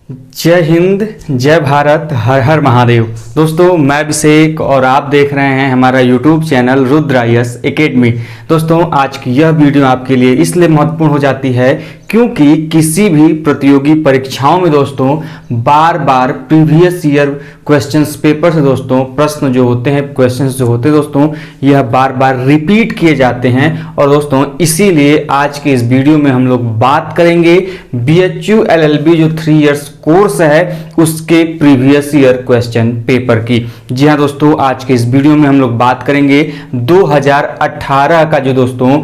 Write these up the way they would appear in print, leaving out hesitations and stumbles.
जय हिंद, जय भारत, हर हर महादेव। दोस्तों, मैं अभिषेक और आप देख रहे हैं हमारा YouTube channel Rudra IAS academy. दोस्तों, आज की यह वीडियो आपके लिए इसलिए महत्वपूर्ण हो जाती है क्योंकि किसी भी प्रतियोगी परीक्षाओं में दोस्तों बार बार प्रीवियस ईयर क्वेश्चंस पेपर से दोस्तों प्रश्न जो होते हैं, क्वेश्चंस जो होते हैं दोस्तों, यह बार बार रिपीट किए जाते हैं। और दोस्तों इसीलिए आज के इस वीडियो में हम लोग बात करेंगे BHU LLB जो 3 इयर्स कोर्स है उसके प्रीवियस ईयर क्वेश्चन पेपर की। जी हाँ दोस्तों, आज के इस वीडियो में हम लोग बात करेंगे 2018 का जो दोस्तों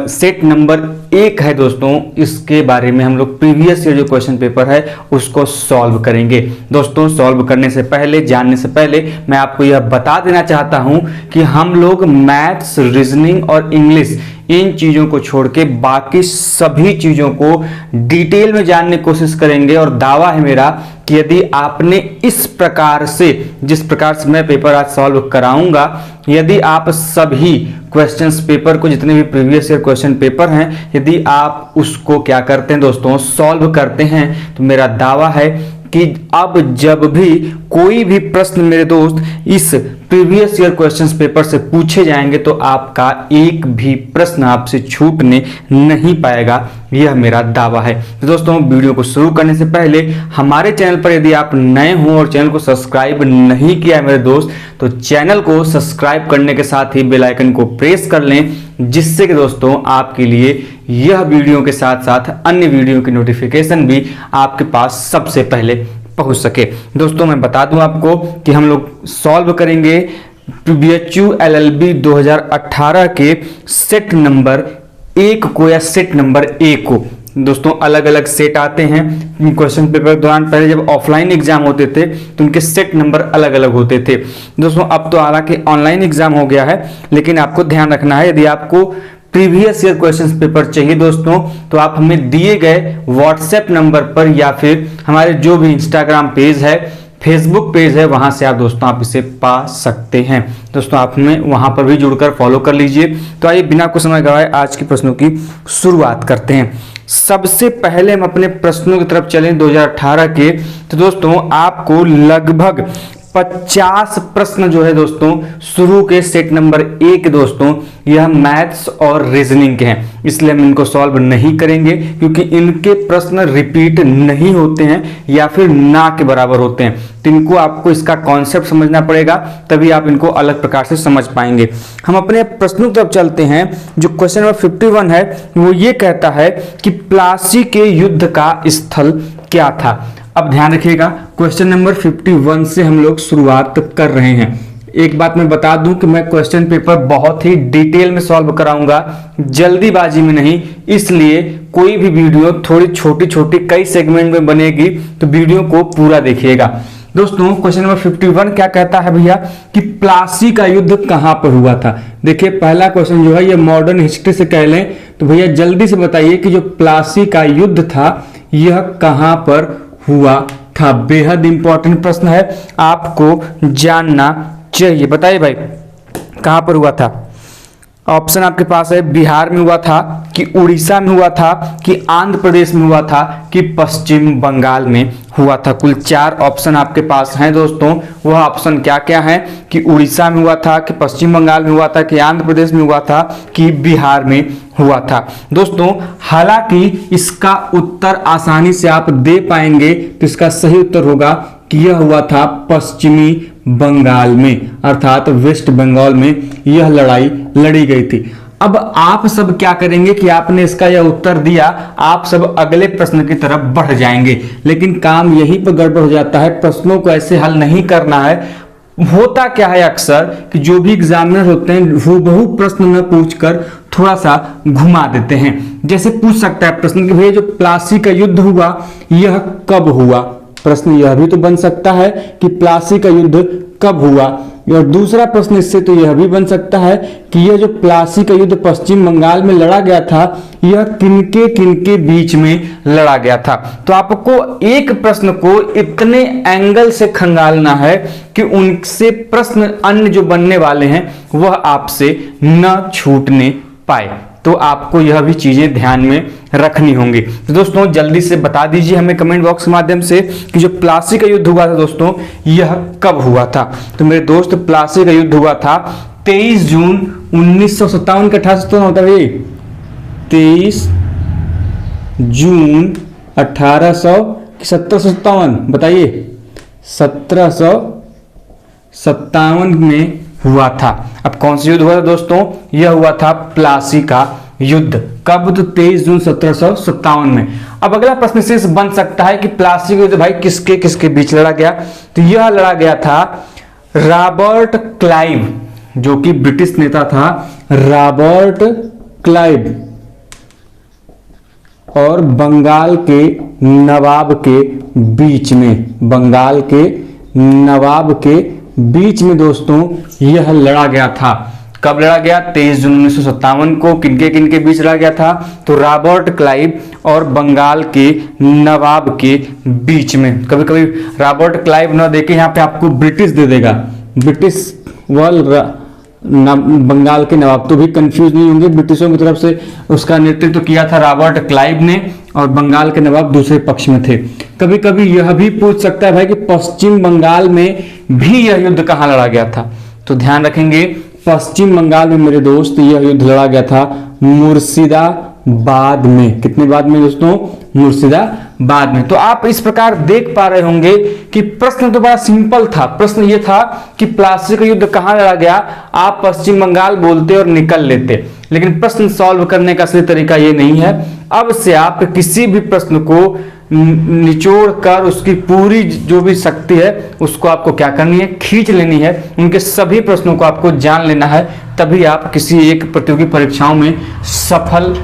सेट नंबर 1 है दोस्तों, इसके बारे में हम लोग प्रीवियस ईयर जो क्वेश्चन पेपर है उसको सॉल्व करेंगे। दोस्तों, सॉल्व करने से पहले, जानने से पहले मैं आपको यह बता देना चाहता हूं कि हम लोग मैथ्स, रीजनिंग और इंग्लिश इन चीजों को छोड़ के बाकी सभी चीजों को डिटेल में जानने की कोशिश करेंगे। और दावा है मेरा कि यदि आपने इस प्रकार से, जिस प्रकार से मैं पेपर आज सॉल्व कराऊंगा, यदि आप सभी क्वेश्चंस पेपर को, जितने भी प्रीवियस ईयर क्वेश्चन पेपर हैं, यदि आप उसको क्या करते हैं दोस्तों, सॉल्व करते हैं, तो मेरा दावा है कि अब जब भी कोई भी प्रश्न मेरे दोस्त इस प्रीवियस ईयर क्वेश्चंस पेपर से पूछे जाएंगे तो आपका एक भी प्रश्न आपसे छूटने नहीं पाएगा, यह मेरा दावा है। तो दोस्तों, वीडियो को शुरू करने से पहले हमारे चैनल पर यदि आप नए हो और चैनल को सब्सक्राइब नहीं किया है मेरे दोस्त, तो चैनल को सब्सक्राइब करने के साथ ही बेल आइकन को प्रेस कर लें, जिससे कि दोस्तों आपके लिए यह वीडियो के साथ साथ अन्य वीडियो की नोटिफिकेशन भी आपके पास सबसे पहले पहुंच सके। दोस्तों, मैं बता दूं आपको कि हम लोग सॉल्व करेंगे BHU LLB 2018 के सेट नंबर 1 को या सेट नंबर A को। दोस्तों, अलग अलग सेट आते हैं क्वेश्चन पेपर के दौरान। पहले जब ऑफलाइन एग्जाम होते थे तो उनके सेट नंबर अलग अलग होते थे। दोस्तों, अब तो हालांकि ऑनलाइन एग्जाम हो गया है, लेकिन आपको ध्यान रखना है, यदि आपको प्रीवियस ईयर क्वेश्चन पेपर चाहिए दोस्तों, तो आप हमें दिए गए व्हाट्सएप नंबर पर या फिर हमारे जो भी इंस्टाग्राम पेज है, फेसबुक पेज है, वहां से आप दोस्तों आप इसे पा सकते हैं। दोस्तों, आप हमें वहां पर भी जुड़कर फॉलो कर लीजिए। तो आइए बिना कुछ समय गवाए आज के प्रश्नों की शुरुआत करते हैं। सबसे पहले हम अपने प्रश्नों की तरफ चलें 2018 के। तो दोस्तों, आपको लगभग 50 प्रश्न जो है दोस्तों शुरू के सेट नंबर 1 दोस्तों, यह मैथ्स और रीजनिंग के हैं, इसलिए हम इनको सॉल्व नहीं करेंगे क्योंकि इनके प्रश्न रिपीट नहीं होते हैं या फिर ना के बराबर होते हैं। तो इनको आपको इसका कॉन्सेप्ट समझना पड़ेगा, तभी आप इनको अलग प्रकार से समझ पाएंगे। हम अपने प्रश्नों की तरफ चलते हैं। जो क्वेश्चन नंबर 51 है वो ये कहता है कि प्लासी के युद्ध का स्थल क्या था। अब ध्यान रखिएगा, क्वेश्चन नंबर 51 से हम लोग शुरुआत कर रहे हैं। एक बात मैं बता दूं कि मैं क्वेश्चन पेपर बहुत ही डिटेल में सॉल्व कराऊंगा, जल्दीबाजी में नहीं, इसलिए कोई भी वीडियो थोड़ी छोटी छोटी कई सेगमेंट में बनेगी, तो वीडियो को पूरा देखिएगा। दोस्तों, क्वेश्चन नंबर 51 क्या कहता है भैया कि प्लासी का युद्ध कहां पर हुआ था। देखिए, पहला क्वेश्चन जो है ये मॉडर्न हिस्ट्री से कह लें तो भैया जल्दी से बताइए कि जो प्लासी का युद्ध था यह कहां पर हुआ था। बेहद इंपॉर्टेंट प्रश्न है, आपको जानना चाहिए। बताइए भाई, कहां पर हुआ था। ऑप्शन आपके पास है, बिहार में हुआ था कि उड़ीसा में हुआ था कि आंध्र प्रदेश में हुआ था कि पश्चिम बंगाल में हुआ था। कुल 4 ऑप्शन आपके पास हैं दोस्तों। वह ऑप्शन क्या क्या है कि उड़ीसा में हुआ था, कि पश्चिम बंगाल में हुआ था, कि आंध्र प्रदेश में हुआ था, कि बिहार में हुआ था। दोस्तों, हालांकि इसका उत्तर आसानी से आप दे पाएंगे, तो इसका सही उत्तर होगा कि यह हुआ था पश्चिमी बंगाल में, अर्थात वेस्ट बंगाल में यह लड़ाई लड़ी गई थी। अब आप सब क्या करेंगे कि आपने इसका यह उत्तर दिया, आप सब अगले प्रश्न की तरफ बढ़ जाएंगे, लेकिन काम यहीं पर गड़बड़ हो जाता है। प्रश्नों को ऐसे हल नहीं करना है। होता क्या है अक्सर कि जो भी एग्जामिनर होते हैं हूबहू प्रश्न न पूछकर थोड़ा सा घुमा देते हैं। जैसे पूछ सकता है प्रश्न कि भैया जो प्लासी का युद्ध हुआ यह कब हुआ। प्रश्न यह भी तो बन सकता है कि प्लासी का युद्ध कब हुआ। और दूसरा प्रश्न इससे तो यह भी बन सकता है कि यह जो प्लासी का युद्ध पश्चिम बंगाल में लड़ा गया था यह किनके किनके बीच में लड़ा गया था। तो आपको एक प्रश्न को इतने एंगल से खंगालना है कि उनसे प्रश्न अन्य जो बनने वाले हैं वह आपसे न छूटने पाए। तो आपको यह भी चीजें ध्यान में रखनी होंगी। तो दोस्तों जल्दी से बता दीजिए हमें कमेंट बॉक्स के माध्यम से कि जो प्लासी का युद्ध हुआ था दोस्तों यह कब हुआ था। तो मेरे दोस्त प्लासी का युद्ध हुआ था 23 जून 1957 का 1857 होता है भाई, 23 जून 1757 बताइए, 1757 में हुआ था। अब कौन सा युद्ध हुआ था दोस्तों, यह हुआ था प्लासी का युद्ध। कब, तो 23 जून 1757 में। अब अगला प्रश्न शेष बन सकता है कि प्लासी का युद्ध भाई किसके किसके बीच लड़ा गया, तो यह लड़ा गया था रॉबर्ट क्लाइव, जो कि ब्रिटिश नेता था, रॉबर्ट क्लाइव और बंगाल के नवाब के बीच में, बंगाल के नवाब के बीच में दोस्तों यह लड़ा गया था। कब लड़ा गया, 23 जून 1957 को। किनके किनके बीच लड़ा गया था, तो रॉबर्ट क्लाइव और बंगाल के नवाब के बीच में। कभी कभी रॉबर्ट क्लाइव ना देके यहाँ पे आपको ब्रिटिश दे देगा, ब्रिटिश बंगाल के नवाब, तो भी कंफ्यूज नहीं होंगे। ब्रिटिशों की तरफ से उसका नेतृत्व किया था रॉबर्ट क्लाइव ने और बंगाल के नवाब दूसरे पक्ष में थे। कभी कभी यह भी पूछ सकता है भाई कि पश्चिम बंगाल में भी यह युद्ध कहां लड़ा गया था, तो ध्यान रखेंगे पश्चिम बंगाल में मेरे दोस्त यह युद्ध लड़ा गया था मुर्शिदाबाद में। कितने बाद में दोस्तों, मुर्शिदाबाद में। तो आप इस प्रकार देख पा रहे होंगे कि प्रश्न तो बड़ा सिंपल था। प्रश्न यह था कि प्लासी का युद्ध कहां लड़ा गया, आप पश्चिम बंगाल बोलते और निकल लेते, लेकिन प्रश्न सॉल्व करने का सही तरीका यह नहीं है। अब से आप किसी भी प्रश्न को निचोड़ कर उसकी पूरी जो भी शक्ति है उसको आपको क्या करनी है, खींच लेनी है। उनके सभी प्रश्नों को आपको जान लेना है, तभी आप किसी एक प्रतियोगी परीक्षाओं में सफल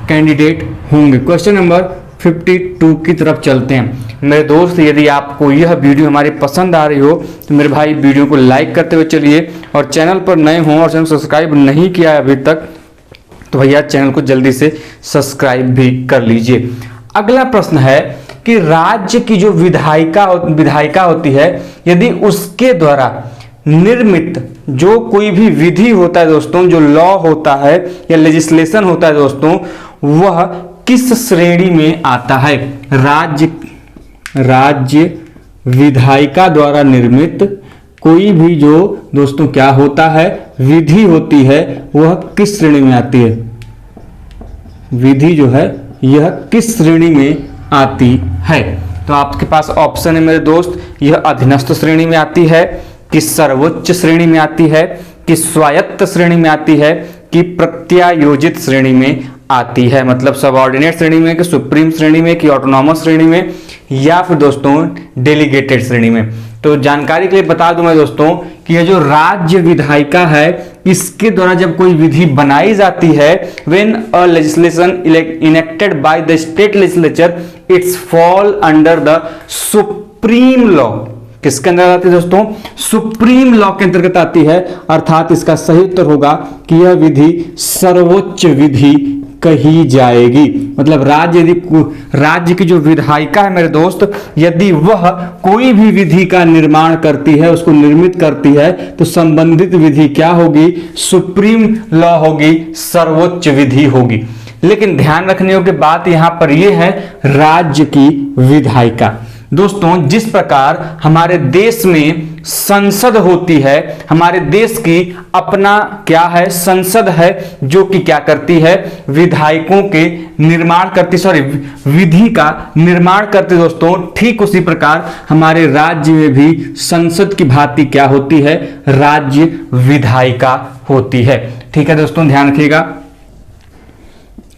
कैंडिडेट होंगे। क्वेश्चन नंबर 52 की तरफ चलते हैं। मेरे दोस्त यदि आपको यह वीडियो हमारी पसंद आ रही हो तो मेरे भाई वीडियो को लाइक करते हुए चलिए, और चैनल पर नए हों और चैनल सब्सक्राइब नहीं किया है अभी तक तो भैया चैनल को जल्दी से सब्सक्राइब भी कर लीजिए। अगला प्रश्न है कि राज्य की जो विधायिका होती है, यदि उसके द्वारा निर्मित जो कोई भी विधि होता है दोस्तों, जो लॉ होता है या लेजिस्लेशन होता है दोस्तों, वह किस श्रेणी में आता है। राज्य विधायिका द्वारा निर्मित कोई भी जो दोस्तों क्या होता है, विधि होती है, वह किस श्रेणी में आती है। विधि जो है यह किस श्रेणी में आती है, तो आपके पास ऑप्शन है मेरे दोस्त, यह अधीनस्थ श्रेणी में आती है, कि सर्वोच्च श्रेणी में आती है, कि स्वायत्त श्रेणी में आती है, कि प्रत्यायोजित श्रेणी में आती है। मतलब सबऑर्डिनेट श्रेणी में, कि सुप्रीम श्रेणी में, कि ऑटोनॉमस श्रेणी में, या फिर दोस्तों डेलीगेटेड श्रेणी में। तो जानकारी के लिए बता दूं मैं दोस्तों कि यह जो राज्य विधायिका है, इसके द्वारा जब कोई विधि बनाई जाती है, when a legislation enacted by the state legislature it's fall under the supreme law. किसके अंदर आती है दोस्तों, सुप्रीम लॉ के अंतर्गत आती है। अर्थात इसका सही उत्तर होगा कि यह विधि सर्वोच्च विधि कही जाएगी। मतलब राज्य की जो विधायिका है मेरे दोस्त, यदि वह कोई भी विधि का निर्माण करती है, उसको निर्मित करती है, तो संबंधित विधि क्या होगी, सुप्रीम लॉ होगी, सर्वोच्च विधि होगी। लेकिन ध्यान रखने योग्य बात यहां पर यह है, राज्य की विधायिका दोस्तों, जिस प्रकार हमारे देश में संसद होती है, हमारे देश की अपना क्या है, संसद है, जो कि क्या करती है, विधायकों के निर्माण करती, विधि का निर्माण करती दोस्तों। ठीक उसी प्रकार हमारे राज्य में भी संसद की भांति क्या होती है, राज्य विधायिका होती है। ठीक है दोस्तों, ध्यान रखिएगा।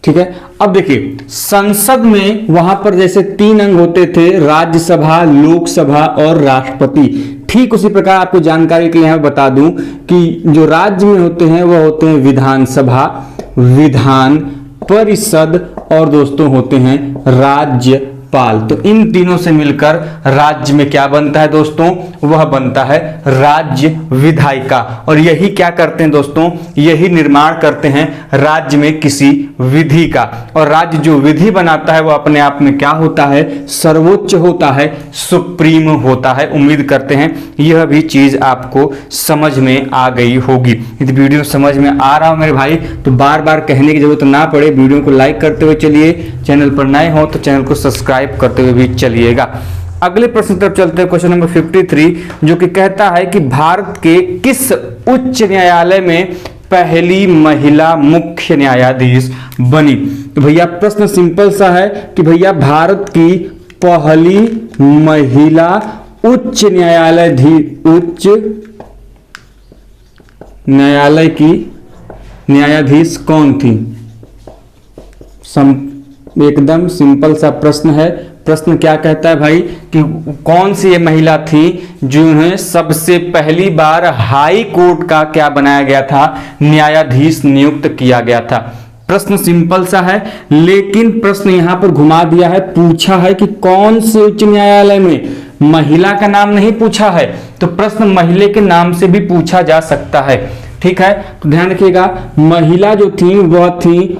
ठीक है, अब देखिए संसद में वहां पर जैसे 3 अंग होते थे, राज्यसभा, लोकसभा और राष्ट्रपति। ठीक उसी प्रकार आपको जानकारी के लिए यहां बता दूं कि जो राज्य में होते हैं वह होते हैं विधानसभा, विधान परिषद और दोस्तों होते हैं राज्यपाल। पाल। तो इन तीनों से मिलकर राज्य में क्या बनता है दोस्तों, वह बनता है राज्य विधायिका। और यही क्या करते हैं दोस्तों, यही निर्माण करते हैं राज्य में किसी विधि का। और राज्य जो विधि बनाता है वो अपने आप में क्या होता है, सर्वोच्च होता है, सुप्रीम होता है। उम्मीद करते हैं यह भी चीज आपको समझ में आ गई होगी। यदि वीडियो समझ में आ रहा हो मेरे भाई तो बार बार कहने की जरूरत ना पड़े, वीडियो को लाइक करते हुए चलिए, चैनल पर नए हो तो चैनल को सब्सक्राइब करते हुए भी चलिएगा। अगले प्रश्न तरफ चलते हैं, क्वेश्चन नंबर 53, जो कि कहता है कि भारत के किस उच्च न्यायालय में पहली महिला मुख्य न्यायाधीश बनी। तो भैया प्रश्न सिंपल सा है कि भैया भारत की पहली महिला उच्च न्यायालय की न्यायाधीश कौन थी। एकदम सिंपल सा प्रश्न है। प्रश्न क्या कहता है भाई कि कौन सी ये महिला थी जिन्हें सबसे पहली बार हाई कोर्ट का क्या बनाया गया था, न्यायाधीश नियुक्त किया गया था। प्रश्न सिंपल सा है, लेकिन प्रश्न यहां पर घुमा दिया है, पूछा है कि कौन से उच्च न्यायालय में, महिला का नाम नहीं पूछा है। तो प्रश्न महिला के नाम से भी पूछा जा सकता है, ठीक है। तो ध्यान रखिएगा, महिला जो थी वह थी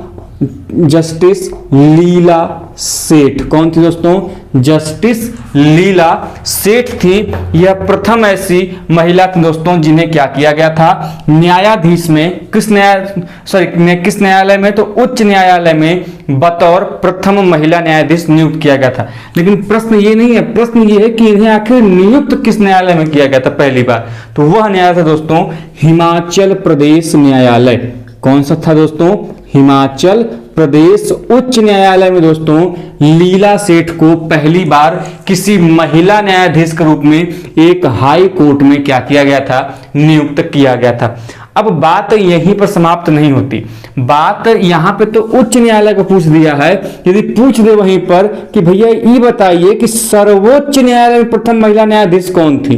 जस्टिस लीला सेठ। कौन थी दोस्तों, जस्टिस लीला सेठ थी। यह प्रथम ऐसी महिला थी दोस्तों जिन्हें क्या किया गया था, न्यायाधीश में, किस न्यायालय में, तो उच्च न्यायालय में बतौर प्रथम महिला न्यायाधीश नियुक्त किया गया था। लेकिन प्रश्न ये नहीं है, प्रश्न ये है कि इन्हें आखिर नियुक्त किस न्यायालय में किया गया था पहली बार। तो वह न्यायालय था दोस्तों हिमाचल प्रदेश न्यायालय। कौन सा था दोस्तों, हिमाचल प्रदेश उच्च न्यायालय में दोस्तों लीला सेठ को पहली बार किसी महिला न्यायाधीश के रूप में एक हाई कोर्ट में क्या किया गया था, नियुक्त किया गया था। अब बात यहीं पर समाप्त नहीं होती, बात यहां पे तो उच्च न्यायालय को पूछ दिया है। यदि पूछ दे वहीं पर कि भैया ये बताइए कि सर्वोच्च न्यायालय में प्रथम महिला न्यायाधीश कौन थी,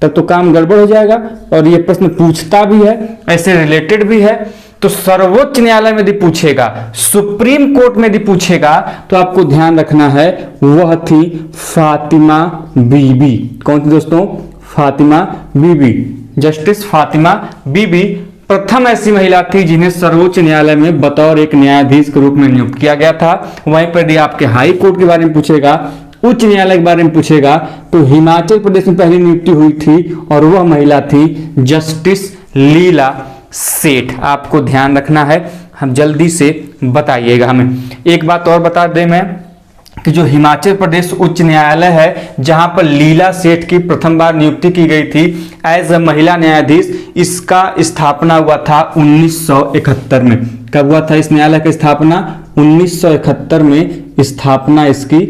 तब तो काम गड़बड़ हो जाएगा। और ये प्रश्न पूछता भी है, ऐसे रिलेटेड भी है। तो सर्वोच्च न्यायालय में यदि पूछेगा, सुप्रीम कोर्ट में यदि पूछेगा, तो आपको ध्यान रखना है वह थी फातिमा बीबी। कौन थी दोस्तों, फातिमा बीबी। जस्टिस फातिमा बीबी प्रथम ऐसी महिला थी जिन्हें सर्वोच्च न्यायालय में बतौर एक न्यायाधीश के रूप में नियुक्त किया गया था। वहीं पर यदि आपके हाई कोर्ट के बारे में पूछेगा, उच्च न्यायालय के बारे में पूछेगा, तो हिमाचल प्रदेश में पहली नियुक्ति हुई थी और वह महिला थी जस्टिस लीला सेठ। आपको ध्यान रखना है, हम जल्दी से बताइएगा हमें। एक बात और बता दें मैं कि जो हिमाचल प्रदेश उच्च न्यायालय है जहां पर लीला सेठ की प्रथम बार नियुक्ति की गई थी एज अ महिला न्यायाधीश, इसका स्थापना हुआ था 1971 में। कब हुआ था इस न्यायालय की स्थापना, 1971 में स्थापना इसकी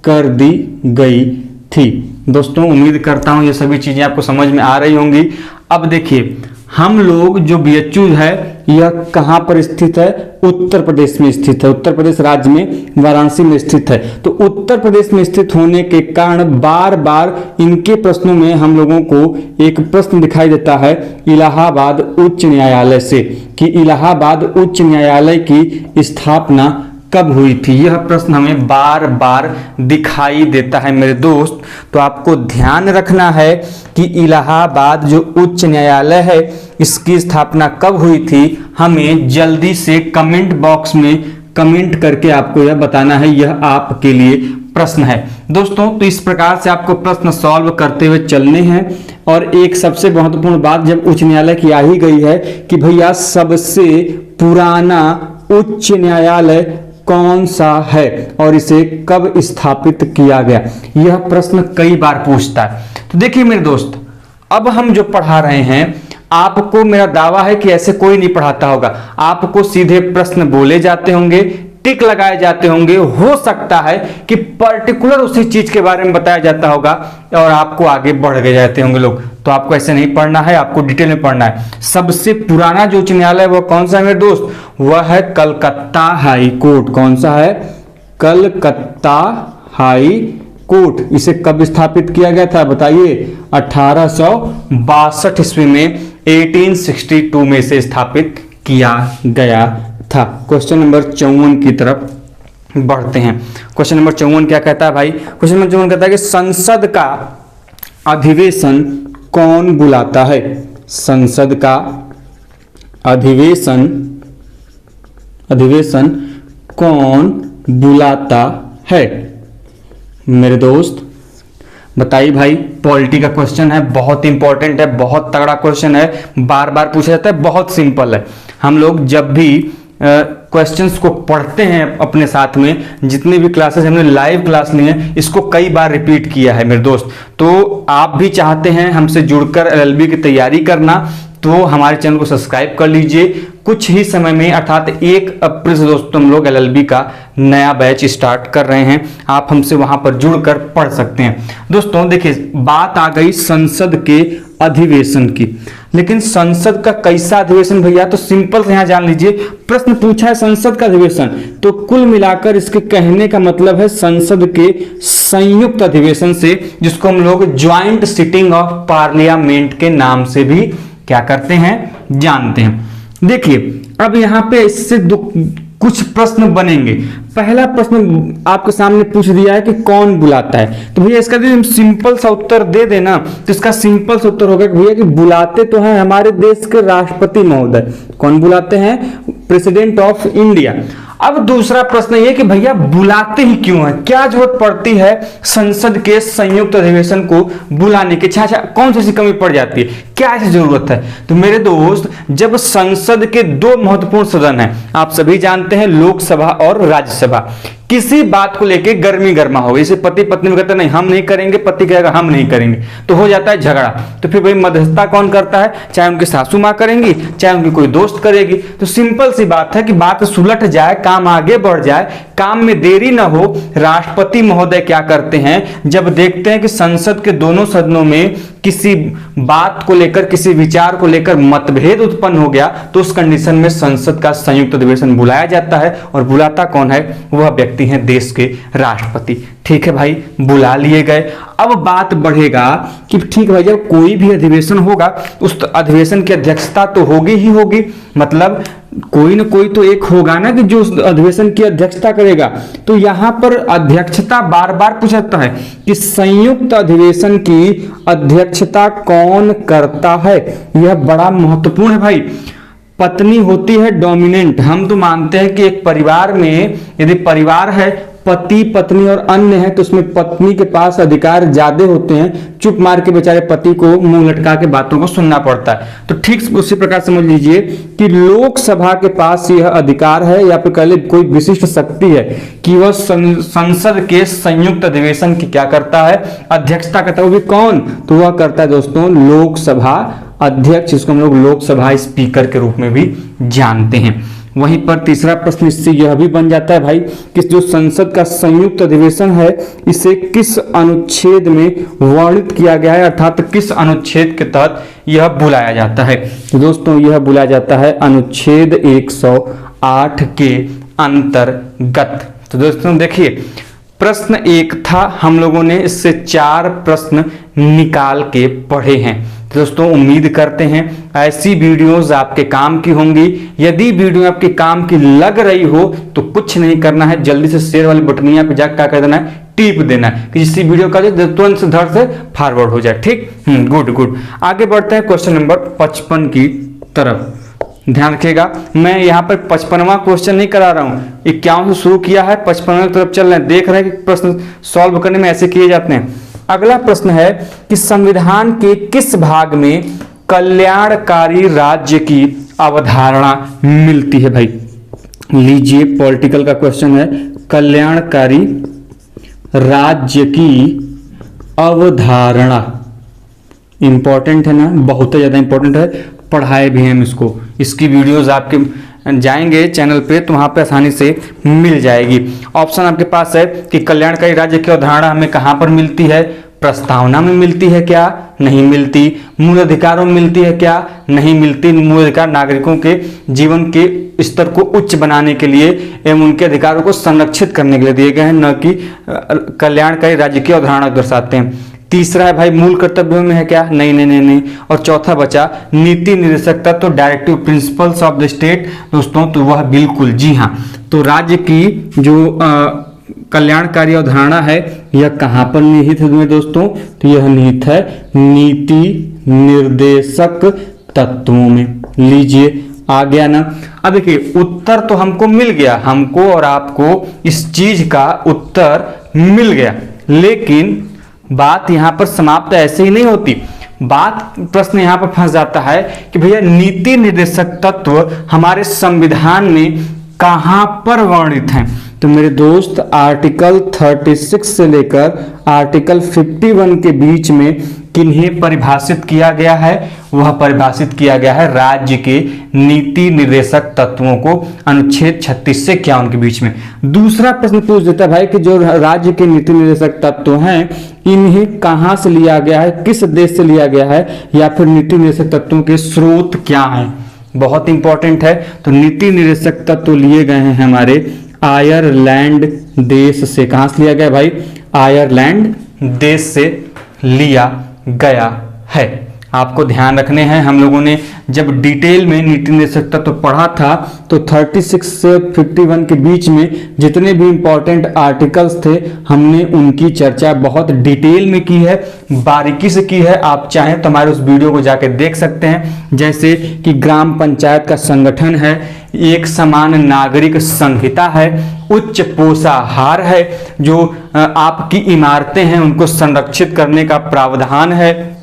कर दी गई थी। दोस्तों उम्मीद करता हूं ये सभी चीजें आपको समझ में आ रही होंगी। अब देखिए, हम लोग जो बीएचयू है यह कहां पर स्थित है, उत्तर प्रदेश में स्थित है। उत्तर प्रदेश राज्य में वाराणसी में स्थित है। तो उत्तर प्रदेश में स्थित होने के कारण बार बार इनके प्रश्नों में हम लोगों को एक प्रश्न दिखाई देता है इलाहाबाद उच्च न्यायालय से, कि इलाहाबाद उच्च न्यायालय की स्थापना कब हुई थी। यह प्रश्न हमें बार बार दिखाई देता है मेरे दोस्त। तो आपको ध्यान रखना है कि इलाहाबाद जो उच्च न्यायालय है इसकी स्थापना कब हुई थी, हमें जल्दी से कमेंट बॉक्स में कमेंट करके आपको यह बताना है। यह आपके लिए प्रश्न है दोस्तों। तो इस प्रकार से आपको प्रश्न सॉल्व करते हुए चलने हैं। और एक सबसे महत्वपूर्ण बात जब उच्च न्यायालय की आ ही गई है कि भैया सबसे पुराना उच्च न्यायालय कौन सा है और इसे कब स्थापित किया गया, यह प्रश्न कई बार पूछता है। तो देखिए मेरे दोस्त, अब हम जो पढ़ा रहे हैं, आपको मेरा दावा है कि ऐसे कोई नहीं पढ़ाता होगा। आपको सीधे प्रश्न बोले जाते होंगे, टिक लगाए जाते होंगे, हो सकता है कि पर्टिकुलर उसी चीज के बारे में बताया जाता होगा और आपको आगे बढ़ गए जाते होंगे लोग। तो आपको ऐसे नहीं पढ़ना है, आपको डिटेल में पढ़ना है। सबसे पुराना जो उच्च न्यायालय है वह कौन सा है मेरे दोस्त, वह है कलकत्ता हाई कोर्ट। कौन सा है, कलकत्ता हाई कोर्ट। इसे कब स्थापित किया गया था बताइए, 1862 ईस्वी में, 1862 में इसे स्थापित किया गया था। क्वेश्चन नंबर 54 की तरफ बढ़ते हैं। क्वेश्चन नंबर 54 क्या कहता है भाई? क्वेश्चन नंबर 54 कहता है कि संसद का अधिवेशन कौन बुलाता है? संसद का अधिवेशन कौन बुलाता है? मेरे दोस्त बताइए भाई। पॉलिटी का क्वेश्चन है, बहुत इंपॉर्टेंट है, बहुत तगड़ा क्वेश्चन है, बार बार पूछा जाता है, बहुत सिंपल है। हम लोग जब भी क्वेश्चंस को पढ़ते हैं अपने साथ में, जितनी भी क्लासेस हमने लाइव क्लास ली हैं, इसको कई बार रिपीट किया है मेरे दोस्त। तो आप भी चाहते हैं हमसे जुड़कर एलएलबी की तैयारी करना, तो हमारे चैनल को सब्सक्राइब कर लीजिए। कुछ ही समय में अर्थात 1 अप्रैल से दोस्तों हम लोग एलएलबी का नया बैच स्टार्ट कर रहे हैं, आप हमसे वहां पर जुड़कर पढ़ सकते हैं। दोस्तों देखिए, बात आ गई संसद के अधिवेशन की, लेकिन संसद का कैसा अधिवेशन भैया? तो सिंपल से यहां जान लीजिए, प्रश्न पूछा है संसद का अधिवेशन, तो कुल मिलाकर इसके कहने का मतलब है संसद के संयुक्त अधिवेशन से, जिसको हम लोग ज्वाइंट सिटिंग ऑफ पार्लियामेंट के नाम से भी क्या करते हैं, जानते हैं। देखिए अब यहां पे इससे कुछ प्रश्न बनेंगे। पहला प्रश्न आपके सामने पूछ दिया है कि कौन बुलाता है, तो भैया इसका हम सिंपल सा उत्तर दे देना, तो इसका सिंपल सा उत्तर होगा कि भैया कि बुलाते तो हैं हमारे देश के राष्ट्रपति महोदय। कौन बुलाते हैं? President of India. अब दूसरा प्रश्न ये कि भैया बुलाते ही क्यों है, क्या जरूरत पड़ती है संसद के संयुक्त अधिवेशन को बुलाने की? अच्छा कौन सी कमी पड़ जाती है, क्या ऐसी जरूरत है? तो मेरे दोस्त, जब संसद के 2 महत्वपूर्ण सदन हैं, आप सभी जानते हैं, लोकसभा और राज्यसभा, किसी बात को लेके गर्मी गर्मा हो गई, जैसे पति पत्नी में कहते हैं नहीं हम नहीं करेंगे, पति कहेगा हम नहीं करेंगे, तो हो जाता है झगड़ा। तो फिर भाई मध्यस्थता कौन करता है? चाहे उनकी सासू माँ करेंगी, चाहे उनकी कोई दोस्त करेगी। तो सिंपल सी बात है कि बात सुलझ जाए, काम आगे बढ़ जाए, काम में देरी ना हो, राष्ट्रपति महोदय क्या करते हैं, जब देखते हैं कि संसद के दोनों सदनों में किसी बात को लेकर, किसी विचार को लेकर मतभेद उत्पन्न हो गया, तो उस कंडीशन में संसद का संयुक्त अधिवेशन बुलाया जाता है। और बुलाता कौन है? वह व्यक्ति हैं देश के राष्ट्रपति। ठीक है भाई, बुला लिए गए। अब बात बढ़ेगा कि ठीक भाई, जब कोई भी अधिवेशन होगा, उस अधिवेशन की अध्यक्षता तो होगी ही होगी, मतलब कोई ना कोई तो एक होगा ना कि जो उस अधिवेशन की अध्यक्षता करेगा। तो यहां पर अध्यक्षता बार बार पूछा जाता है कि संयुक्त अधिवेशन की अध्यक्षता कौन करता है। यह बड़ा महत्वपूर्ण है भाई। पत्नी होती है डोमिनेंट। हम तो मानते हैं कि एक परिवार में यदि परिवार है, पति पत्नी और अन्य है, तो उसमें पत्नी के पास अधिकार ज्यादा होते हैं, चुप मार के बेचारे पति को मुंह लटका के बातों को सुनना पड़ता है। तो ठीक उसी प्रकार समझ लीजिए कि लोकसभा के पास यह अधिकार है, या फिर कह ले कोई विशिष्ट शक्ति है कि वह संसद के संयुक्त अधिवेशन की क्या करता है, अध्यक्षता करता है। वो भी कौन? तो वह करता है दोस्तों लोकसभा अध्यक्ष, जिसको हम लोग लोकसभा स्पीकर के रूप में भी जानते हैं। वहीं पर तीसरा प्रश्न इससे यह भी बन जाता है भाई कि जो संसद का संयुक्त अधिवेशन है, इसे किस अनुच्छेद में वर्णित किया गया है, अर्थात किस अनुच्छेद के तहत यह बुलाया जाता है। तो दोस्तों यह बुलाया जाता है अनुच्छेद 108 के अंतर्गत। तो दोस्तों देखिए, प्रश्न 1 था, हम लोगों ने इससे 4 प्रश्न निकाल के पढ़े हैं। तो दोस्तों उम्मीद करते हैं ऐसी वीडियोस आपके काम की होंगी। यदि वीडियो आपके काम की लग रही हो तो कुछ नहीं करना है, जल्दी से शेयर वाली बटनिया पे जाकर क्या कर देना है, टिप देना है कि जिससे वीडियो का जो तुरंत से धड़ से फॉरवर्ड हो जाए। ठीक, गुड गुड। आगे बढ़ते हैं क्वेश्चन नंबर 55 की तरफ। ध्यान रखिएगा, मैं यहाँ पर 55वां क्वेश्चन नहीं करा रहा हूँ, 51 से शुरू किया है, 55 की तरफ चल रहे हैं। देख रहे हैं कि प्रश्न सॉल्व करने में ऐसे किए जाते हैं। अगला प्रश्न है कि संविधान के किस भाग में कल्याणकारी राज्य की अवधारणा मिलती है? भाई लीजिए, पॉलिटिकल का क्वेश्चन है, कल्याणकारी राज्य की अवधारणा। इंपॉर्टेंट है ना, बहुत ज्यादा इंपॉर्टेंट है, पढ़ाए भी हैं हम इसको। इसकी वीडियोस आपके जाएंगे चैनल पे तो वहां पे आसानी से मिल जाएगी। ऑप्शन आपके पास है कि कल्याणकारी राज्य की अवधारणा हमें कहां पर मिलती है? प्रस्तावना में मिलती है क्या? नहीं मिलती। मूल अधिकारों में मिलती है क्या? नहीं मिलती। मूल अधिकार नागरिकों के जीवन के स्तर को उच्च बनाने के लिए एवं उनके अधिकारों को संरक्षित करने के लिए दिए गए हैं, न कि कल्याणकारी राज्य की अवधारणा दर्शाते हैं। तीसरा है भाई मूल कर्तव्यों में है क्या, नहीं नहीं नहीं नहीं। और चौथा बचा नीति निर्देशक तत्व, directive principles of the state दोस्तों, तो वह बिल्कुल जी हाँ। तो राज्य की जो कल्याणकारी अवधारणा है यह कहाँ पर निहित है दोस्तों, तो यह निहित है नीति निर्देशक तत्वों में। लीजिए आ गया ना। अब देखिए उत्तर तो हमको मिल गया, हमको और आपको इस चीज का उत्तर मिल गया, लेकिन बात यहां पर समाप्त ऐसे ही नहीं होती। बात प्रश्न यहां पर फंस जाता है कि भैया नीति निर्देशक तत्व हमारे संविधान में कहां पर वर्णित हैं। तो मेरे दोस्त आर्टिकल 36 से लेकर आर्टिकल 51 के बीच में किन्हें परिभाषित किया गया है, वह परिभाषित किया गया है राज्य के नीति निर्देशक तत्वों को अनुच्छेद 36 से 51 के बीच में। दूसरा प्रश्न पूछ देता है भाई कि जो राज्य के नीति निर्देशक तत्व हैं इन्हें कहां से लिया गया है, किस देश से लिया गया है, या फिर नीति निर्देशक तत्वों के स्रोत क्या हैं, बहुत इंपॉर्टेंट है। तो नीति निर्देशक तत्व लिए गए हैं हमारे आयरलैंड देश से। कहां से लिया गया भाई, आयरलैंड देश से लिया गया है। आपको ध्यान रखने हैं, हम लोगों ने जब डिटेल में नीति निर्देशक तत्व पढ़ा था तो 36 से 51 के बीच में जितने भी इंपॉर्टेंट आर्टिकल्स थे हमने उनकी चर्चा बहुत डिटेल में की है, बारीकी से की है। आप चाहें तो हमारे उस वीडियो को जाके देख सकते हैं, जैसे कि ग्राम पंचायत का संगठन है, एक समान नागरिक संहिता है, उच्च पोषाहार है, जो आपकी इमारतें हैं उनको संरक्षित करने का प्रावधान है,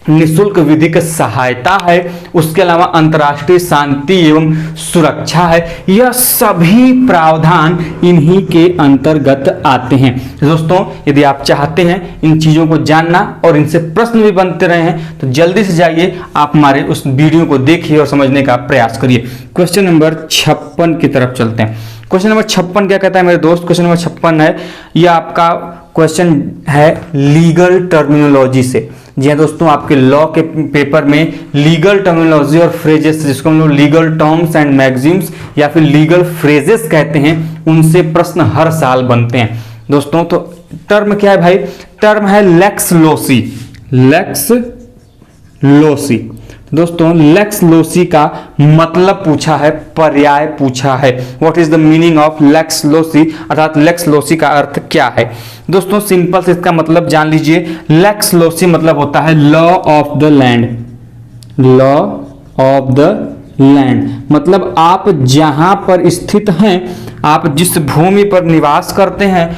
निःशुल्क विधिक सहायता है, उसके अलावा अंतर्राष्ट्रीय शांति एवं सुरक्षा है। यह सभी प्रावधान इन्हीं के अंतर्गत आते हैं। दोस्तों यदि आप चाहते हैं इन चीजों को जानना और इनसे प्रश्न भी बनते रहे हैं तो जल्दी से जाइए आप हमारे उस वीडियो को देखिए और समझने का प्रयास करिए। क्वेश्चन नंबर 56 की तरफ चलते हैं। क्वेश्चन नंबर 56 क्या कहता है मेरे दोस्त, क्वेश्चन नंबर 56 है, यह आपका क्वेश्चन है लीगल टर्मिनोलॉजी से। जी हाँ दोस्तों, आपके लॉ के पेपर में लीगल टर्मिनोलॉजी और फ्रेजेस, जिसको हम लोग लीगल टर्म्स एंड मैगजीम्स या फिर लीगल फ्रेजेस कहते हैं, उनसे प्रश्न हर साल बनते हैं दोस्तों। तो टर्म क्या है भाई, टर्म है लेक्स लोसी। लेक्स लोसी दोस्तों, लेक्स लोसी का मतलब पूछा है, पर्याय पूछा है। What is the meaning of lex loci, अर्थात लेक्स लोसी का अर्थ क्या है दोस्तों। सिंपल से इसका मतलब जान लीजिए। लेक्स लोसी मतलब होता है law of the land. Law of the land मतलब आप जहां पर स्थित हैं, आप जिस भूमि पर निवास करते हैं,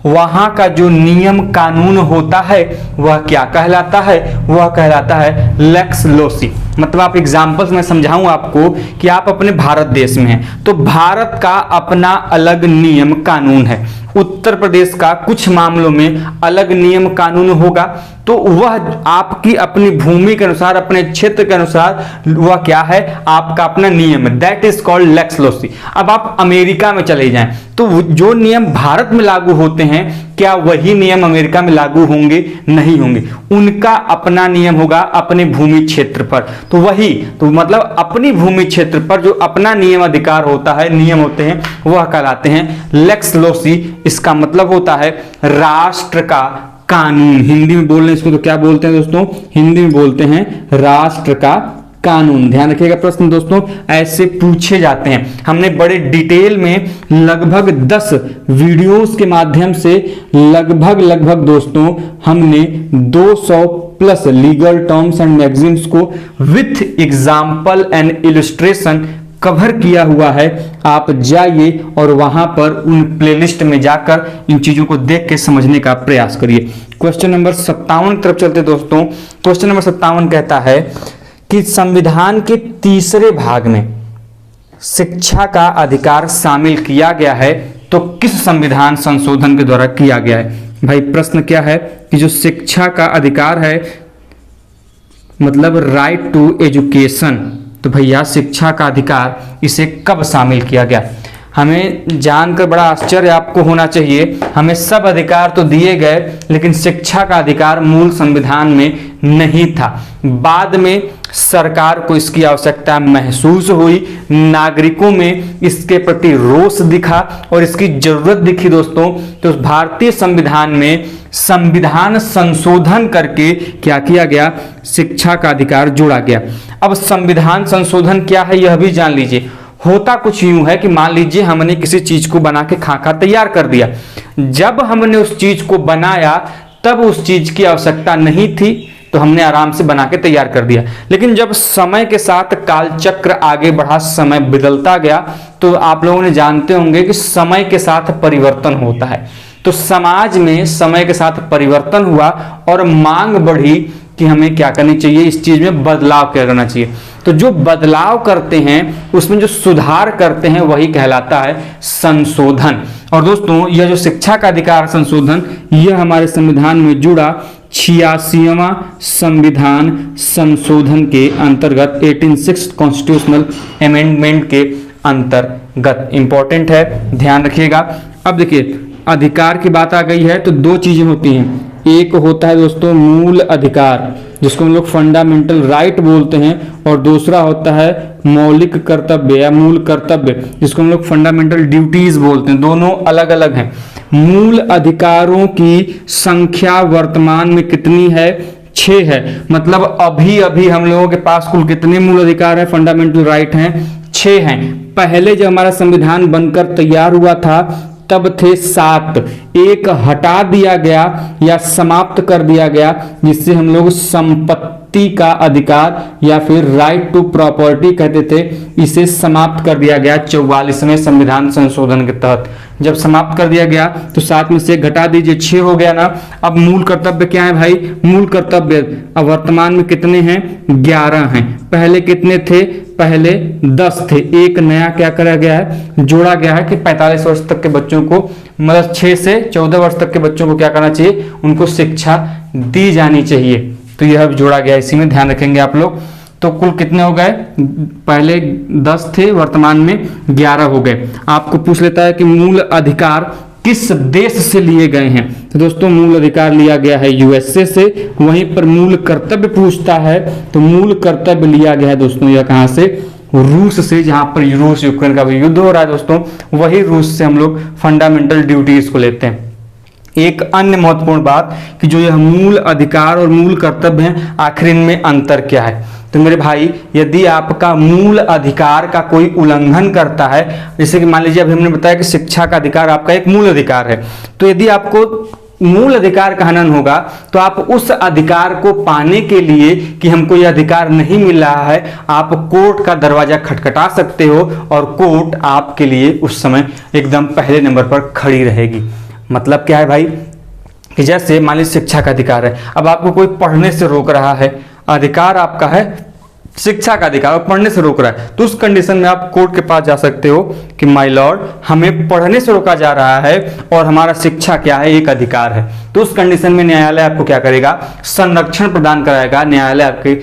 वहां का जो नियम कानून होता है वह क्या कहलाता है, वह कहलाता है लेक्स लोसी। मतलब आप एग्जाम्पल्स में समझाऊं आपको कि आप अपने भारत देश में हैं तो भारत का अपना अलग नियम कानून है, उत्तर प्रदेश का कुछ मामलों में अलग नियम कानून होगा, तो वह आपकी अपनी भूमि के अनुसार, अपने क्षेत्र के अनुसार वह क्या है, आपका अपना नियम है। That is called lex loci. अब आप अमेरिका में चले जाएं तो जो नियम भारत में लागू होते हैं क्या वही नियम अमेरिका में लागू होंगे, नहीं होंगे। उनका अपना नियम होगा अपने भूमि क्षेत्र पर। तो वही तो मतलब अपनी भूमि क्षेत्र पर जो अपना नियम अधिकार होता है, नियम होते हैं, वह कहलाते हैं लेक्स लोसी। इसका मतलब होता है राष्ट्र का कानून। हिंदी में बोल रहे हैं इसको तो क्या बोलते हैं दोस्तों, हिंदी में बोलते हैं राष्ट्र का कानून। ध्यान रखिएगा, प्रश्न दोस्तों ऐसे पूछे जाते हैं। हमने बड़े डिटेल में लगभग 10 वीडियोस के माध्यम से लगभग दोस्तों हमने 200 plus legal terms and maxims को with example and illustration cover किया हुआ है। आप जाइए और वहां पर उन प्लेलिस्ट में जाकर इन चीजों को देख के समझने का प्रयास करिए। क्वेश्चन नंबर 57 की तरफ चलते दोस्तों। क्वेश्चन नंबर 57 कहता है कि संविधान के तीसरे भाग में शिक्षा का अधिकार शामिल किया गया है तो किस संविधान संशोधन के द्वारा किया गया है। भाई प्रश्न क्या है कि जो शिक्षा का अधिकार है मतलब राइट टू एजुकेशन, तो भैया शिक्षा का अधिकार इसे कब शामिल किया गया। हमें जानकर बड़ा आश्चर्य आपको होना चाहिए, हमें सब अधिकार तो दिए गए लेकिन शिक्षा का अधिकार मूल संविधान में नहीं था। बाद में सरकार को इसकी आवश्यकता महसूस हुई, नागरिकों में इसके प्रति रोष दिखा और इसकी जरूरत दिखी दोस्तों, तो भारतीय संविधान में संविधान संशोधन करके क्या किया गया, शिक्षा का अधिकार जोड़ा गया। अब संविधान संशोधन क्या है यह भी जान लीजिए। होता कुछ यूं है कि मान लीजिए हमने किसी चीज को बना के खाका तैयार कर दिया, जब हमने उस चीज को बनाया तब उस चीज की आवश्यकता नहीं थी, तो हमने आराम से बना के तैयार कर दिया। लेकिन जब समय के साथ कालचक्र आगे बढ़ा, समय बदलता गया, तो आप लोगों ने जानते होंगे कि समय के साथ परिवर्तन होता है। तो समाज में समय के साथ परिवर्तन हुआ और मांग बढ़ी कि हमें क्या करनी चाहिए, इस चीज में बदलाव क्या करना चाहिए। तो जो बदलाव करते हैं, उसमें जो सुधार करते हैं, वही कहलाता है संशोधन। और दोस्तों यह जो शिक्षा का अधिकार संशोधन, यह हमारे संविधान में जुड़ा 86वां संविधान संशोधन के अंतर्गत 86 कॉन्स्टिट्यूशनल अमेंडमेंट के अंतर्गत इंपॉर्टेंट है, ध्यान रखिएगा। अब देखिए अधिकार की बात आ गई है तो दो चीजें होती हैं, एक होता है दोस्तों मूल अधिकार जिसको हम लोग फंडामेंटल राइट बोलते हैं, और दूसरा होता है मौलिक कर्तव्य या मूल कर्तव्य जिसको हम लोग फंडामेंटल ड्यूटीज बोलते हैं। दोनों अलग अलग हैं। मूल अधिकारों की संख्या वर्तमान में कितनी है, 6 है। मतलब अभी अभी हम लोगों के पास कुल कितने मूल अधिकार है, फंडामेंटल राइट हैं, 6 हैं। पहले जब हमारा संविधान बनकर तैयार हुआ था तब थे 7, एक हटा दिया गया या समाप्त कर दिया गया, जिससे हम लोग संपत्ति का अधिकार या फिर राइट टू प्रॉपर्टी कहते थे, इसे समाप्त कर दिया गया 44वें संविधान संशोधन के तहत। जब समाप्त कर दिया गया तो 7 में से घटा दीजिए, 6 हो गया ना। अब मूल कर्तव्य क्या है भाई, मूल कर्तव्य अब वर्तमान में कितने हैं, 11 हैं। पहले कितने थे, पहले 10 थे, एक नया क्या करा गया है, जोड़ा गया है कि 45 वर्ष तक के बच्चों को, मतलब 6 से 14 वर्ष तक के बच्चों को क्या करना चाहिए, उनको शिक्षा दी जानी चाहिए। तो यह जोड़ा गया, इसी में ध्यान रखेंगे आप लोग। तो कुल कितने हो गए, पहले 10 थे, वर्तमान में 11 हो गए। आपको पूछ लेता है कि मूल अधिकार किस देश से लिए गए हैं, तो दोस्तों मूल अधिकार लिया गया है यूएसए से। वहीं पर मूल कर्तव्य पूछता है तो मूल कर्तव्य लिया गया है दोस्तों यह कहां से, रूस से, जहां पर रूस यूक्रेन का भी युद्ध हो रहा है दोस्तों, वही रूस से हम लोग फंडामेंटल ड्यूटीज को लेते हैं। एक अन्य महत्वपूर्ण बात कि जो यह मूल अधिकार और मूल कर्तव्य है, आखिर इनमें अंतर क्या है। तो मेरे भाई यदि आपका मूल अधिकार का कोई उल्लंघन करता है, जैसे कि मान लीजिए अभी हमने बताया कि शिक्षा का अधिकार आपका एक मूल अधिकार है, तो यदि आपको मूल अधिकार का हनन होगा तो आप उस अधिकार को पाने के लिए कि हमको यह अधिकार नहीं मिल रहा है, आप कोर्ट का दरवाजा खटखटा सकते हो और कोर्ट आपके लिए उस समय एकदम पहले नंबर पर खड़ी रहेगी। मतलब क्या है भाई कि जैसे मान लीजिए शिक्षा का अधिकार है, अब आपको कोई पढ़ने से रोक रहा है, अधिकार आपका है शिक्षा का अधिकार और पढ़ने से रोक रहा है, तो उस कंडीशन में आप कोर्ट के पास जा सकते हो कि माय लॉर्ड हमें पढ़ने से रोका जा रहा है और हमारा शिक्षा क्या है, एक अधिकार है। तो उस कंडीशन में न्यायालय आपको क्या करेगा, संरक्षण प्रदान कराएगा, न्यायालय आपकी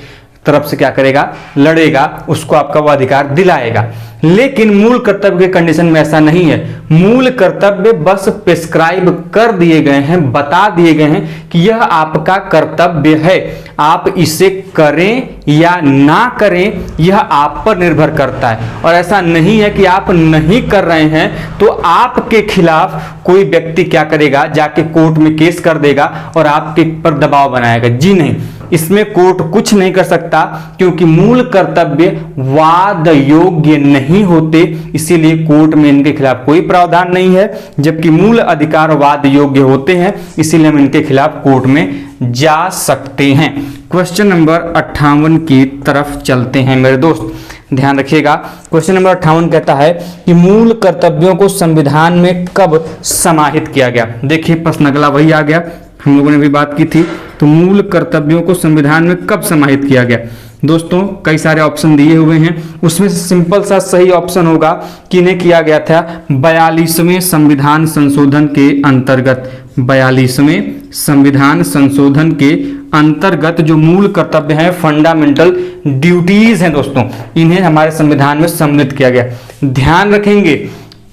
तरफ से क्या करेगा, लड़ेगा, उसको आपका वो अधिकार दिलाएगा। लेकिन मूल कर्तव्य के कंडीशन में ऐसा नहीं है। मूल कर्तव्य बस प्रिस्क्राइब कर दिए गए हैं, बता दिए गए हैं कि यह आपका कर्तव्य है, आप इसे करें या ना करें यह आप पर निर्भर करता है। और ऐसा नहीं है कि आप नहीं कर रहे हैं तो आपके खिलाफ कोई व्यक्ति क्या करेगा, जाके कोर्ट में केस कर देगा और आपके पर दबाव बनाएगा। जी नहीं, इसमें कोर्ट कुछ नहीं कर सकता, क्योंकि मूल कर्तव्य वाद योग्य नहीं होते, इसीलिए कोर्ट में इनके खिलाफ कोई प्रावधान नहीं है। जबकि मूल अधिकार वाद योग्य होते हैं, इसीलिए हम इनके खिलाफ कोर्ट में जा सकते हैं। क्वेश्चन नंबर 58 की तरफ चलते हैं मेरे दोस्त, ध्यान रखिएगा। क्वेश्चन नंबर 58 कहता है कि मूल कर्तव्यों को संविधान में कब समाहित किया गया। देखिए प्रश्न अगला वही आ गया, हम लोगों ने भी बात की थी। तो मूल कर्तव्यों को संविधान में कब समाहित किया गया दोस्तों, कई सारे ऑप्शन दिए हुए हैं, उसमें से सिंपल सा सही ऑप्शन होगा कि इन्हें किया गया था 42वें संविधान संशोधन के अंतर्गत। 42वें संविधान संशोधन के अंतर्गत जो मूल कर्तव्य है, फंडामेंटल ड्यूटीज हैं दोस्तों, इन्हें हमारे संविधान में सम्मिलित किया गया। ध्यान रखेंगे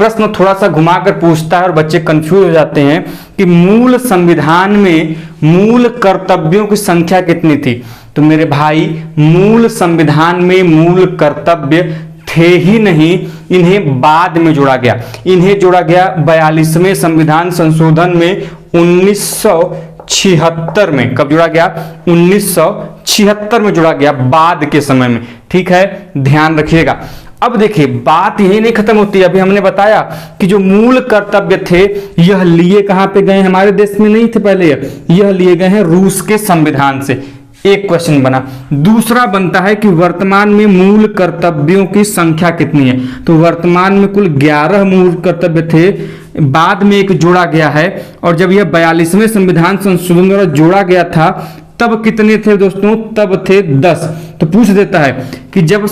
प्रश्न थोड़ा सा घुमाकर पूछता है और बच्चे कंफ्यूज हो जाते हैं कि मूल संविधान में मूल कर्तव्यों की संख्या कितनी थी। तो मेरे भाई मूल संविधान में मूल कर्तव्य थे ही नहीं, इन्हें बाद में जोड़ा गया। इन्हें जोड़ा गया 42वें संविधान संशोधन में 1976 में। कब जोड़ा गया? 1976 में जोड़ा गया, बाद के समय में। ठीक है, ध्यान रखिएगा। अब देखिए बात यही नहीं खत्म होती। अभी हमने बताया कि जो मूल कर्तव्य थे यह लिए कहां पे गए? हमारे देश में नहीं थे पहले, यह लिए गए हैं रूस के संविधान से। एक क्वेश्चन बना। दूसरा बनता है कि वर्तमान में मूल कर्तव्यों की संख्या कितनी है? तो वर्तमान में कुल 11 मूल कर्तव्य थे, बाद में एक जोड़ा गया है। और जब यह 42वें संविधान संशोधन द्वारा जोड़ा गया था तब कितने थे दोस्तों? तब थे 10। तो पूछ देता है कि जब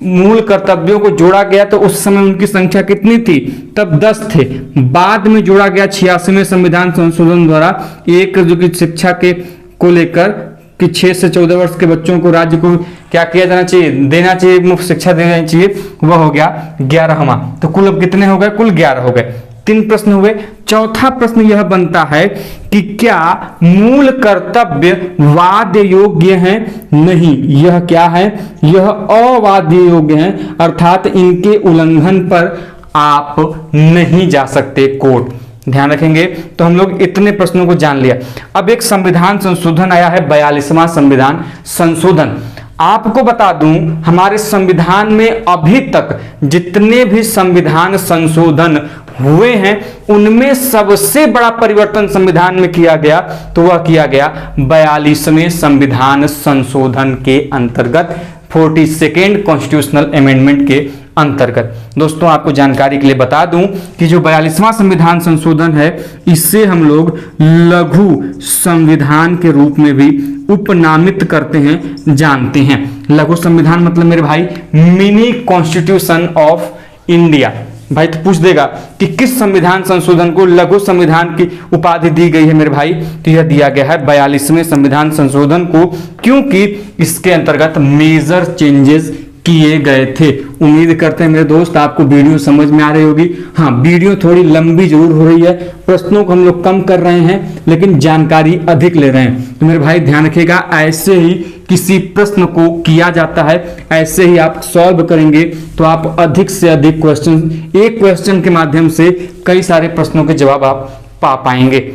मूल कर्तव्यों को जोड़ा गया तो उस समय उनकी संख्या कितनी थी? तब 10 थे। बाद में जोड़ा गया 86वें संविधान संशोधन द्वारा एक, जो कि शिक्षा के को लेकर कि 6 से 14 वर्ष के बच्चों को राज्य को क्या किया जाना चाहिए? देना चाहिए, मुफ्त शिक्षा देना चाहिए। वह हो गया 11वां। तो कुल अब कितने हो गए? कुल 11 हो गए। 3 प्रश्न हुए। चौथा प्रश्न यह बनता है कि क्या मूल कर्तव्य वाद्य योग्य हैं? नहीं, यह क्या है? यह अवाद्य योग्य हैं, अर्थात इनके उल्लंघन पर आप नहीं जा सकते कोर्ट। ध्यान रखेंगे। तो हम लोग इतने प्रश्नों को जान लिया। अब एक संविधान संशोधन आया है, 42वां संविधान संशोधन। आपको बता दूं हमारे संविधान में अभी तक जितने भी संविधान संशोधन हुए हैं उनमें सबसे बड़ा परिवर्तन संविधान में किया गया तो वह किया गया 42वें संविधान संशोधन के अंतर्गत, 42nd कॉन्स्टिट्यूशनल अमेंडमेंट के अंतर्गत। दोस्तों आपको जानकारी के लिए बता दूं कि जो 42वां संविधान संशोधन है इससे हम लोग लघु संविधान के रूप में भी उपनामित करते हैं, जानते हैं। लघु संविधान मतलब मेरे भाई मिनी कॉन्स्टिट्यूशन ऑफ इंडिया। भाई तो पूछ देगा कि किस संविधान संशोधन को लघु संविधान की उपाधि दी गई है मेरे भाई? तो यह दिया गया है 42वें संविधान संशोधन को, क्योंकि इसके अंतर्गत मेजर चेंजेस किए गए थे। उम्मीद करते हैं मेरे दोस्त आपको वीडियो समझ में आ रही होगी। हाँ, वीडियो थोड़ी लंबी जरूर हो रही है, प्रश्नों को हम लोग कम कर रहे हैं लेकिन जानकारी अधिक ले रहे हैं। तो मेरे भाई ध्यान रखिएगा, ऐसे ही किसी प्रश्न को किया जाता है, ऐसे ही आप सॉल्व करेंगे तो आप अधिक से अधिक क्वेश्चन, एक क्वेश्चन के माध्यम से कई सारे प्रश्नों के जवाब आप पा पाएंगे।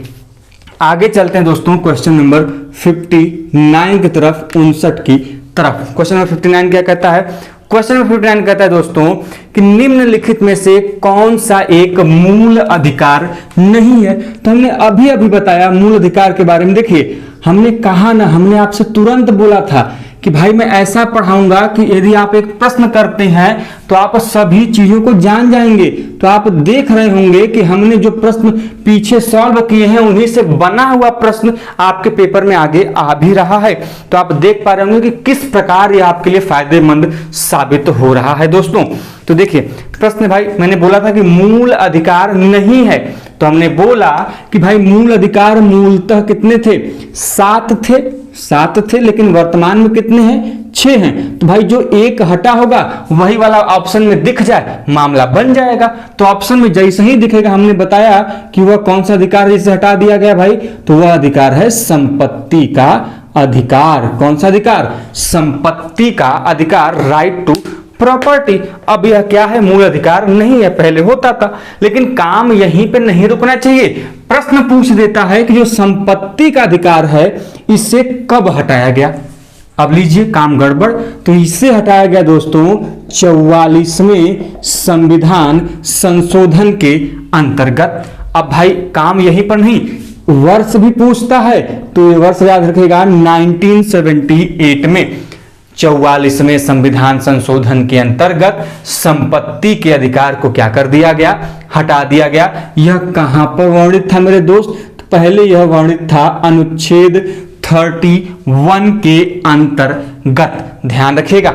आगे चलते हैं दोस्तों क्वेश्चन नंबर 59 की तरफ, 59 की तरफ। क्वेश्चन नंबर 59 क्या कहता है? क्वेश्चन नंबर 59 कहता है दोस्तों कि निम्नलिखित में से कौन सा एक मूल अधिकार नहीं है? तो हमने अभी अभी बताया मूल अधिकार के बारे में। देखिए हमने कहा ना, हमने आपसे तुरंत बोला था कि भाई मैं ऐसा पढ़ाऊंगा कि यदि आप एक प्रश्न करते हैं तो आप सभी चीजों को जान जाएंगे। तो आप देख रहे होंगे कि हमने जो प्रश्न पीछे सॉल्व किए हैं उन्हीं से बना हुआ प्रश्न आपके पेपर में आगे आ भी रहा है। तो आप देख पा रहे होंगे कि किस प्रकार ये आपके लिए फायदेमंद साबित हो रहा है दोस्तों। तो देखिए प्रश्न भाई मैंने बोला था कि मूल अधिकार नहीं है, तो हमने बोला कि भाई मूल अधिकार मूलतः कितने थे? 7 थे, लेकिन वर्तमान में कितने हैं? 6 हैं। तो भाई जो एक हटा होगा वही वाला ऑप्शन में दिख जाए, मामला बन जाएगा। तो ऑप्शन में जैसे ही दिखेगा हमने बताया कि वह कौन सा अधिकार जिसे हटा दिया गया भाई, तो वह अधिकार है संपत्ति का अधिकार। कौन सा अधिकार? संपत्ति का अधिकार, राइट टू प्रॉपर्टी। अब यह क्या है? मूल अधिकार नहीं है, पहले होता था। लेकिन काम यहीं पे नहीं रुकना चाहिए। प्रश्न पूछ देता है कि जो संपत्ति का अधिकार है इसे कब हटाया गया? अब लीजिए काम गड़बड़। तो इसे हटाया गया दोस्तों 44वें संविधान संशोधन के अंतर्गत। अब भाई काम यहीं पर नहीं, वर्ष भी पूछता है तो ये वर्ष याद रखेगा 1978 में 44वें संविधान संशोधन के अंतर्गत संपत्ति के अधिकार को क्या कर दिया गया? हटा दिया गया। यह कहां पर वर्णित था मेरे दोस्त? तो पहले यह वर्णित था अनुच्छेद 31 के अंतर्गत। ध्यान रखिएगा,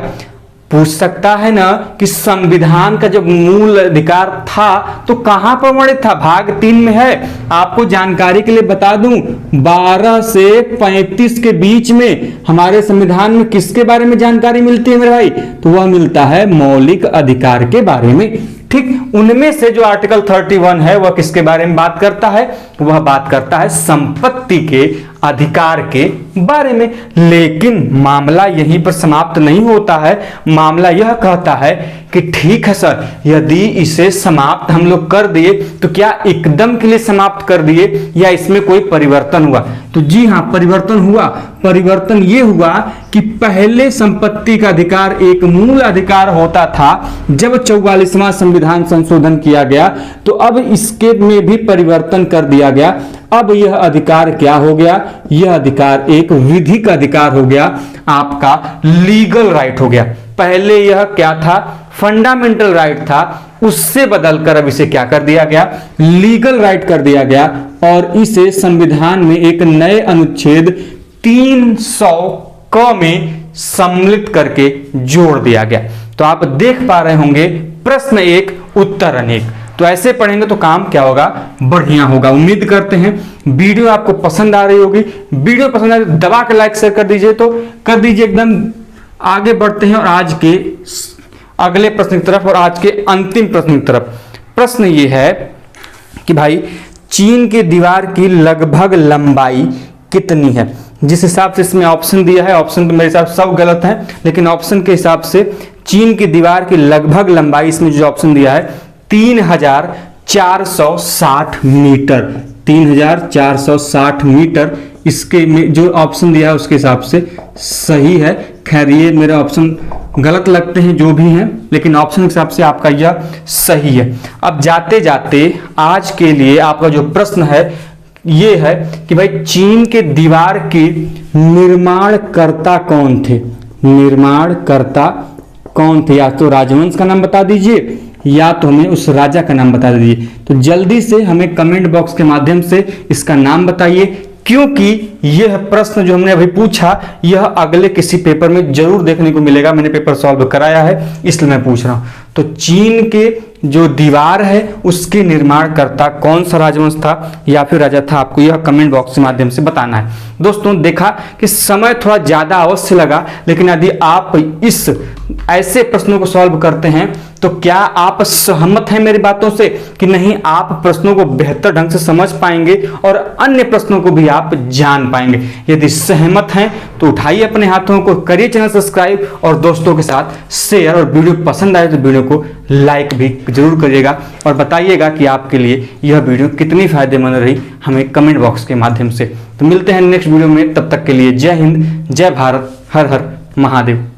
पूछ सकता है ना कि संविधान का जब मूल अधिकार था तो कहां पर वर्णित था? भाग 3 में है। आपको जानकारी के लिए बता दूं 12 से 35 के बीच में हमारे संविधान में किसके बारे में जानकारी मिलती है मेरे भाई? तो वह मिलता है मौलिक अधिकार के बारे में। ठीक उनमें से जो आर्टिकल 31 है वह किसके बारे में बात करता है, वह बात करता है संपत्ति के अधिकार के बारे में। लेकिन मामला यहीं पर समाप्त नहीं होता है, मामला यह कहता है कि ठीक है सर, यदि इसे समाप्त हम लोग कर दिए तो क्या एकदम के लिए समाप्त कर दिए या इसमें कोई परिवर्तन हुआ? तो जी हाँ, परिवर्तन हुआ। परिवर्तन ये हुआ कि पहले संपत्ति का अधिकार एक मूल अधिकार होता था, जब 44वां संविधान संशोधन किया गया तो अब इसके में भी परिवर्तन कर दिया गया। अब यह अधिकार क्या हो गया? यह अधिकार एक विधिक अधिकार हो गया, आपका लीगल राइट हो गया। पहले यह क्या था? फंडामेंटल राइट था, उससे बदलकर अब इसे क्या कर दिया गया? लीगल राइट कर दिया गया और इसे संविधान में एक नए अनुच्छेद 300 क में सम्मिलित करके जोड़ दिया गया। तो आप देख पा रहे होंगे प्रश्न एक उत्तर अनेक। तो ऐसे पढ़ेंगे तो काम क्या होगा? बढ़िया होगा। उम्मीद करते हैं वीडियो आपको पसंद आ रही होगी। वीडियो पसंद आए तो दबा के लाइक शेयर कर दीजिए, तो कर दीजिए एकदम। आगे बढ़ते हैं और आज के अगले प्रश्न की तरफ और आज के अंतिम प्रश्न की तरफ। प्रश्न ये है कि भाई चीन की दीवार की लगभग लंबाई कितनी है? जिस हिसाब से इसमें ऑप्शन दिया है, ऑप्शन तो मेरे हिसाब से सब गलत है, लेकिन ऑप्शन के हिसाब से चीन की दीवार की लगभग लंबाई, इसमें जो ऑप्शन दिया है 3460 मीटर, 3460 मीटर इसके में जो ऑप्शन दिया है उसके हिसाब से सही है। खैर ये मेरे ऑप्शन गलत लगते हैं जो भी हैं, लेकिन ऑप्शन के हिसाब से आपका यह सही है। अब जाते जाते आज के लिए आपका जो प्रश्न है ये है कि भाई चीन के दीवार के निर्माणकर्ता कौन थे? निर्माणकर्ता कौन थे? या तो राजवंश का नाम बता दीजिए या तो हमें उस राजा का नाम बता दीजिए। तो जल्दी से हमें कमेंट बॉक्स के माध्यम से इसका नाम बताइए, क्योंकि यह प्रश्न जो हमने अभी पूछा यह अगले किसी पेपर में जरूर देखने को मिलेगा। मैंने पेपर सॉल्व कराया है इसलिए मैं पूछ रहा हूं। तो चीन के जो दीवार है उसके निर्माणकर्ता कौन सा राजवंश था या फिर राजा था, आपको यह कमेंट बॉक्स के माध्यम से बताना है। दोस्तों देखा कि समय थोड़ा ज्यादा अवश्य लगा, लेकिन यदि आप इस ऐसे प्रश्नों को सॉल्व करते हैं तो क्या आप सहमत हैं मेरी बातों से कि नहीं? आप प्रश्नों को बेहतर ढंग से समझ पाएंगे और अन्य प्रश्नों को भी आप जान पाएंगे। यदि सहमत हैं तो उठाइए अपने हाथों को, करिए चैनल सब्सक्राइब और दोस्तों के साथ शेयर, और वीडियो पसंद आए तो वीडियो को लाइक भी जरूर करिएगा और बताइएगा कि आपके लिए यह वीडियो कितनी फायदेमंद रही हमें कमेंट बॉक्स के माध्यम से। तो मिलते हैं नेक्स्ट वीडियो में, तब तक के लिए जय हिंद, जय भारत, हर हर महादेव।